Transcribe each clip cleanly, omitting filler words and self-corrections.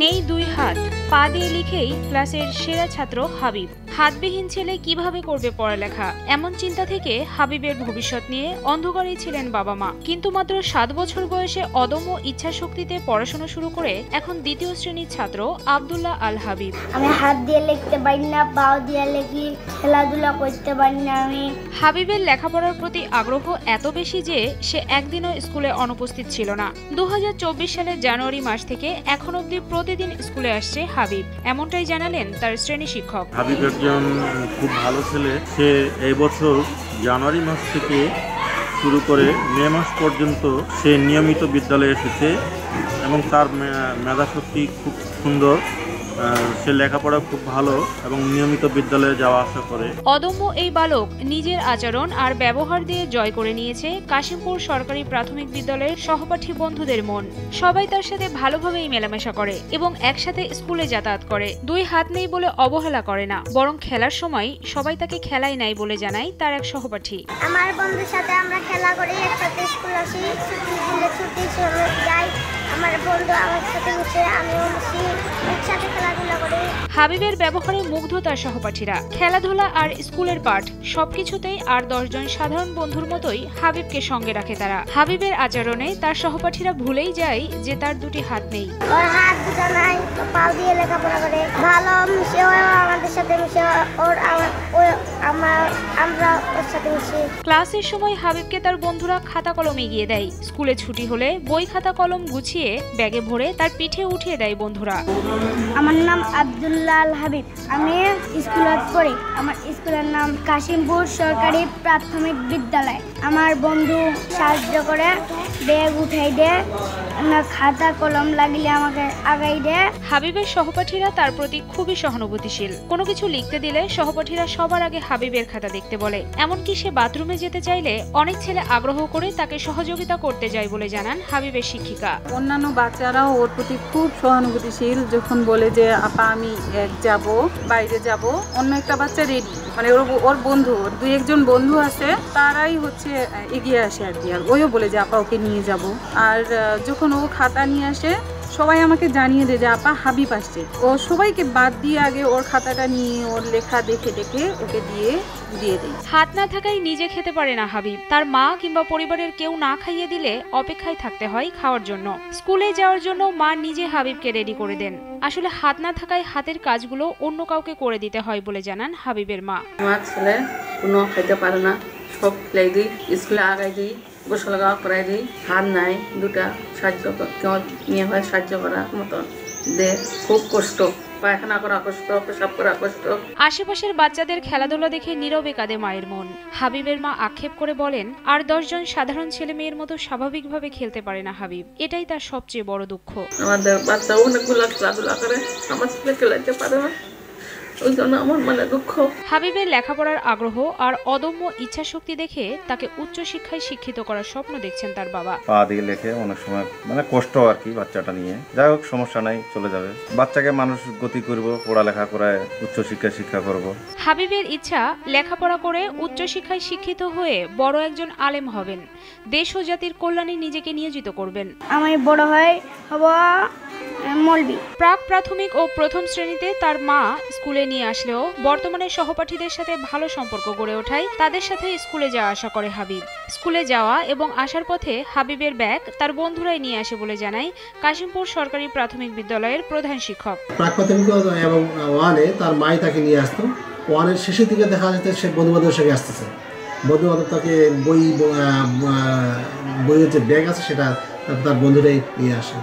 নেই দুই হাত, পা দিয়ে লিখেই ক্লাসের সেরা ছাত্র হাবিব। হাতবিহীন ছেলে কিভাবে করবে পড়ালেখা, এমন চিন্তা থেকে হাবিবের ভবিষ্যৎ নিয়ে অন্ধকারেই ছিলেন বাবা মা। কিন্তু মাত্র 7 বছর বয়সে অদম্য ইচ্ছা শক্তিতে পড়াশোনা শুরু করে এখন দ্বিতীয় শ্রেণীর ছাত্র আব্দুল্লাহ আল হাবিব। আমি হাত দিয়ে লিখতে পারি না, পাও দিয়ে লিখি, খেলাধুলা করতে পারি না আমি। হাবিবের লেখাপড়ার প্রতি আগ্রহ এত বেশি যে সে একদিনও স্কুলে অনুপস্থিত ছিল না। 2024 সালের জানুয়ারি মাস থেকে এখন অবধি প্রতিদিন স্কুলে আসছে হাবিব, এমনটাই জানালেন তার শ্রেণী শিক্ষক। হাবিব একজন খুব ভালো ছেলে। সে এই বছর জানুয়ারি মাস থেকে শুরু করে মে মাস পর্যন্ত সে নিয়মিত বিদ্যালয়ে এসেছে এবং তার মেধাশক্তি খুব সুন্দর। সে লেখাপড়া খুব ভালো এবং নিয়মিত বিদ্যালয়ে যাওয়া আসা করে। অদম্য এই বালক নিজের আচরণ আর ব্যবহার দিয়ে জয় করে নিয়েছে কাশিমপুর সরকারি প্রাথমিক বিদ্যালয়ের সহপাঠী বন্ধুদের মন। সবাই তার সাথে ভালোভাবেই মেলামেশা করে এবং একসাথে স্কুলে যাতায়াত করে। দুই হাত নেই বলে অবহেলা করে না, বরং খেলার সময় সবাই তাকে খেলাই নাই বলে জানায় তার এক সহপাঠী। আমার বন্ধুর সাথে আমরা খেলা করি, একসাথে স্কুল আসি, ছুটি যাই, আমার বন্ধু আমার সাথে বসে আমিও বসি, একসাথে খেলাধুলা করি। হাবিবের ব্যবহারে মুগ্ধ তার সহপাঠীরা। খেলাধুলা আর স্কুলের পাঠ সবকিছুতেই আর 10 জন সাধারণ বন্ধুর মতোই হাবিবকে সঙ্গে রাখে তারা। হাবিবের আচরণে তার সহপাঠীরা ভুলেই যায় যে তার দুটি হাত নেই। ওর হাত দুটো নাই, পাও দিয়ে লেখাপড়া করে, ভালো মিশে আমাদের সাথে মিশে, আমরা ওর সাথে মিশি। ক্লাসের সময় হাবিবকে তার বন্ধুরা খাতা কলম এগিয়ে দেয়। স্কুলে ছুটি হলে বই খাতা কলম গুছিয়ে ব্যাগে ভরে তার পিঠে উঠিয়ে দেয় বন্ধুরা। আমার নাম আব্দুল্লাহ আল হাবিব, আমি স্কুলে পড়ি। আমার স্কুলের নাম কাশিমপুর সরকারি প্রাথমিক বিদ্যালয়। আমার বন্ধু সাহায্য করে, ব্যাগ উঠাই দেয়, খাতা কলম লাগলে আমাকে আগাই দেয়। হাবিবের সহপাঠীরা তার প্রতি খুবই সহানুভূতিশীল। কোনো কিছু লিখতে দিলে সহপাঠীরা সবার আগে হাবিবের খাতা দেখতে বলে। এমনকি সে বাথরুমে যেতে চাইলে অনেক ছেলে আগ্রহ করে তাকে সহযোগিতা করতে যায় বলে জানান হাবিবের শিক্ষিকা। অন্যান্য বাচ্চারাও ওর প্রতি খুব সহানুভূতিশীল। যখন বলে যে আপা আমি যাব, বাইরে যাব, অন্য একটা বাচ্চা রেডি, মানে ওর বন্ধু, 2-1 বন্ধু আছে, তারাই হচ্ছে এগিয়ে আসে আর কি। আর ওইও বলে যে আপা ওকে নিয়ে যাব। আর যখন ও খাতা নিয়ে আসে সবাই আমাকে জানিয়ে দেয় যে আপা হাবিব আসছে। ও সবাইকে বাদ দিয়ে আগে ওর খাতাটা নিয়ে ওর লেখা দেখে দেখে ওকে দিয়ে দেয়। হাত না থাকায় নিজে খেতে পারে না হাবিব। তার মা কিংবা পরিবারের কেউ না খাইয়ে দিলে অপেক্ষায় থাকতে হয় খাওয়ার জন্য। স্কুলে যাওয়ার জন্য মা নিজে হাবিবকে রেডি করে দেন। আসলে হাত না থাকায় হাতের কাজগুলো অন্য কাউকে করে দিতে হয় বলে জানান হাবিবের মা। আমার ছেলে কোনো খাইতে পারে না, সব খেলাই দিই, স্কুলে আগাই দিই, গোসল গাওয়া করাই দিই। হাত নাই দুটা, সাহায্য কেউ নিয়ে হয় সাহায্য করার মতো দে। খুব কষ্ট, পায়খানা করা কষ্ট, পেশাব করা কষ্ট। আশেপাশের বাচ্চাদের খেলাধুলা দেখে নীরবে কাঁদে মায়ের মন। হাবিবের মা আক্ষেপ করে বলেন, আর 10 জন সাধারণ ছেলে মেয়ের মতো স্বাভাবিকভাবে খেলতে পারে না হাবিব। এটাই তার সবচেয়ে বড় দুঃখ। আমাদের বাচ্চা অনেকগুলো খেলাধুলা করে, আমার ছেলে খেলাতে পারে না, ওই জন্য আমার মনে দুঃখ। হাবিবের লেখাপড়ার আগ্রহ আর অদম্য ইচ্ছা শক্তি দেখে তাকে উচ্চশিক্ষায় শিক্ষিত করার স্বপ্ন দেখছেন তার বাবা। পা দিয়ে লেখে, অনেক সময় মানে কষ্ট আর কি বাচ্চাটা নিয়ে। যাই হোক, সমস্যা নাই, চলে যাবে। বাচ্চাকে মানুষ গতি করব, পড়ালেখা করায় উচ্চশিক্ষায় শিক্ষা করব। হাবিবের ইচ্ছা লেখাপড়া করে উচ্চশিক্ষায় শিক্ষিত হয়ে বড় একজন আলেম হবেন, দেশ ও জাতির কল্যাণে নিজেকে নিয়োজিত করবেন। আমি বড় হয়ে হব মৌলবি। প্রাক প্রাথমিক ও প্রথম শ্রেণীতে তার মা স্কুলে নিয়ে আসলেও বর্তমানে সহপাঠীদের সাথে ভালো সম্পর্ক গড়ে ওঠায় তাদের সাথে স্কুলে যাওয়া আসা করে হাবিব। স্কুলে যাওয়া এবং আসার পথে হাবিবের ব্যাগ তার বন্ধুরাই নিয়ে আসে বলে জানায় কাশিমপুর সরকারি প্রাথমিক বিদ্যালয়ের প্রধান শিক্ষক। প্রাক প্রাথমিক এবং 1-এ তার মাই তাকে নিয়ে আসতো। 1-এর শেষের দিকে দেখা যেত সে বন্ধুবান্ধবের সঙ্গে আসতেছে। বন্ধুবান্ধব তাকে বইয়ের যে ব্যাগ আছে সেটা তার বন্ধুরাই নিয়ে আসে।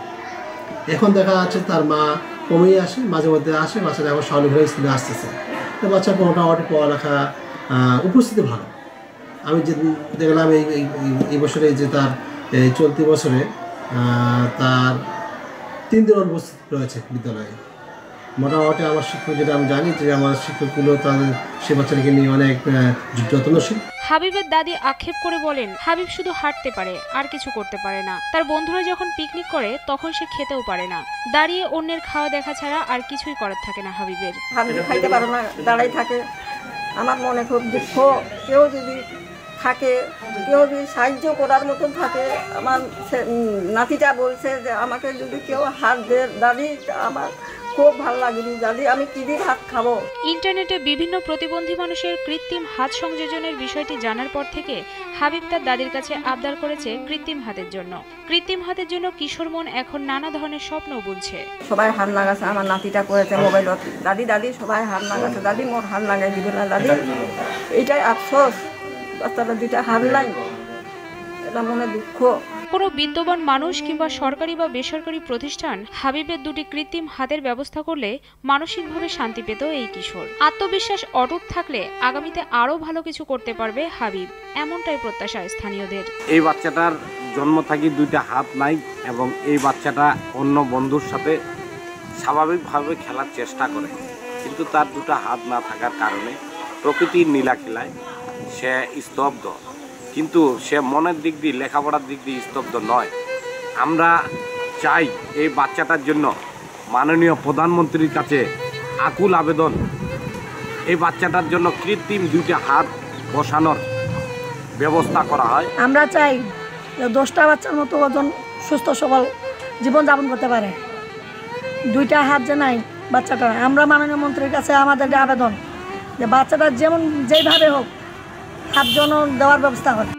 এখন দেখা যাচ্ছে তার মা কমেই আসে, মাঝে মধ্যে আসে, বাচ্চারা এখন স্বাভাবিকভাবে স্কুলে আসতেছে। তো বাচ্চার মোটামুটি পড়ালেখা উপস্থিতি ভালো। আমি যে দেখলাম এই বছরে যে তার এই চলতি বছরে তার 3 দিন অনুপস্থিত রয়েছে বিদ্যালয়ে। মোটামুটি আমার শিক্ষক, যেটা আমি জানি যে আমার শিক্ষকগুলো তাদের সে বাচ্চাকে নিয়ে অনেক যত্নশীল। হাবিবের দাদি আক্ষেপ করে বলেন, হাবিব শুধু হাঁটতে পারে, আর কিছু করতে পারে না। তার বন্ধুরা যখন পিকনিক করে তখন সে খেতেও পারে না। দাঁড়িয়ে অন্যের খাওয়া দেখা ছাড়া আর কিছুই করার থাকে না হাবিবের। হাবিব খাইতে পারে না, দাঁড়াই থাকে। আমার মনে খুব দুঃখ, কেউ যদি থাকে, কেউ যদি সাহায্য করার মতন থাকে। আমার নাতিটা বলছে যে আমাকে যদি কেউ হাত দেয় দাদি, আমার খুব ভালো লাগবে দাদি, আমি কি দিয়ে ভাত খাবো। ইন্টারনেটে বিভিন্ন প্রতিবন্ধী মানুষের কৃত্রিম হাত সংযোজনের বিষয়টি জানার পর থেকে হাবিব তার দাদির কাছে আবদার করেছে কৃত্রিম হাতের জন্য। কৃত্রিম হাতের জন্য কিশোর মন এখন নানা ধরনের স্বপ্ন বুনছে। সবাই হাত লাগাছে, আমার নাতিটা করেছে মোবাইলত, দাদি দাদি সবাই হাত লাগাছে, দাদি মোর হাত লাগাই দিবে না দাদি। এইটাই আফসোস, বাচ্চাটা দুইটা হাত নাই, এটা মনে দুঃখ। কোনো বিদ্যমান মানুষ কিংবা সরকারি বা বেসরকারি প্রতিষ্ঠান হাবিবের দুটি কৃত্রিম হাতের ব্যবস্থা করলে মানসিকভাবে শান্তি পেত এই কিশোর। আত্মবিশ্বাস অটুট থাকলে আগামীতে আরও ভালো কিছু করতে পারবে হাবিব, এমনটাই প্রত্যাশা স্থানীয়দের। এই বাচ্চাটার জন্ম থেকে দুইটা হাত নাই এবং এই বাচ্চাটা অন্য বন্ধুর সাথে স্বাভাবিকভাবে খেলার চেষ্টা করে, কিন্তু তার দুটো হাত না থাকার কারণে প্রকৃতির নীলা খেলায় সে স্তব্ধ, কিন্তু সে মনের দিক দিয়ে লেখাপড়ার দিক দিয়ে স্তব্ধ নয়। আমরা চাই এই বাচ্চাটার জন্য মাননীয় প্রধানমন্ত্রীর কাছে আকুল আবেদন, এই বাচ্চাটার জন্য কৃত্রিম দুইটা হাত বসানোর ব্যবস্থা করা হয়। আমরা চাই 10টা বাচ্চার মতো ওজন সুস্থ সবল জীবনযাপন করতে পারে, দুইটা হাত যে নাই বাচ্চাটা। আমরা মাননীয় মন্ত্রীর কাছে আমাদের আবেদন যে বাচ্চাটা যেমন যেইভাবে হোক হাত যেন দেওয়ার ব্যবস্থা করে।